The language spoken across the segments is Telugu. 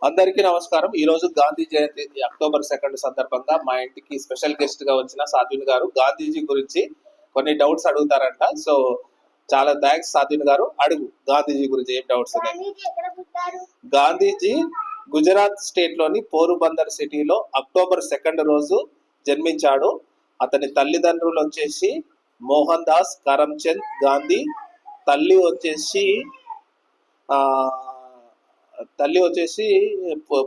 అందరికీ నమస్కారం. ఈ రోజు గాంధీ జయంతి అక్టోబర్ 2 సందర్భంగా మా ఇంటికి స్పెషల్ గెస్ట్ గా వచ్చిన సాధ్విన్ గారు గాంధీజీ గురించి కొన్ని డౌట్స్ అడుగుతారంట. సో చాలా థ్యాంక్స్ సాధ్విన్ గారు. అడుగు, గాంధీజీ గురించి ఏం డౌట్స్ ఉన్నాయి? గాంధీజీ గుజరాత్ స్టేట్ లోని పోరుబందర్ సిటీలో అక్టోబర్ 2 రోజు జన్మించాడు. అతని తల్లిదండ్రులు వచ్చేసి మోహన్ దాస్ కరమ్చంద్ గాంధీ, తల్లి వచ్చేసి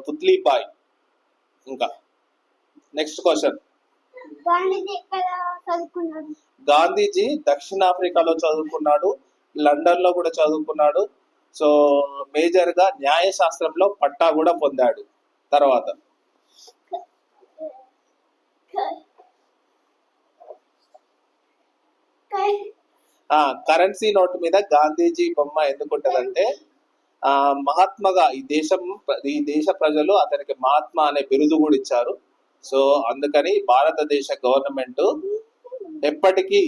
పుత్లీబాయ్. ఇంకా నెక్స్ట్ క్వశ్చన్, గాంధీజీ దక్షిణాఫ్రికాలో చదువుకున్నాడు, లండన్ లో కూడా చదువుకున్నాడు. సో మేజర్ గా న్యాయ శాస్త్రంలో పట్టా కూడా పొందాడు. తర్వాత కరెన్సీ నోట్ మీద గాంధీజీ బొమ్మ ఎందుకు ఉంటదంటే మహాత్మాగా ఈ దేశ ప్రజలు అతనికి మహాత్మా అనే బిరుదు కూడా ఇచ్చారు. సో అందుకని భారతదేశ గవర్నమెంట్ ఎప్పటికీ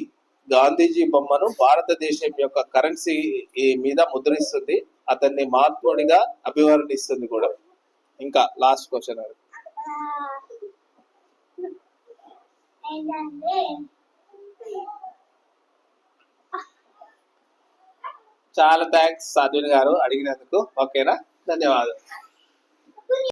గాంధీజీ బొమ్మను భారతదేశం యొక్క కరెన్సీ మీద ముద్రిస్తుంది, అతన్ని మహాత్ముడిగా అభివర్ణిస్తుంది కూడా. ఇంకా లాస్ట్ క్వశ్చన్, చాలా థ్యాంక్స్ సాధ్విన్ గారు అడిగినందుకు. ఓకేనా, ధన్యవాదాలు.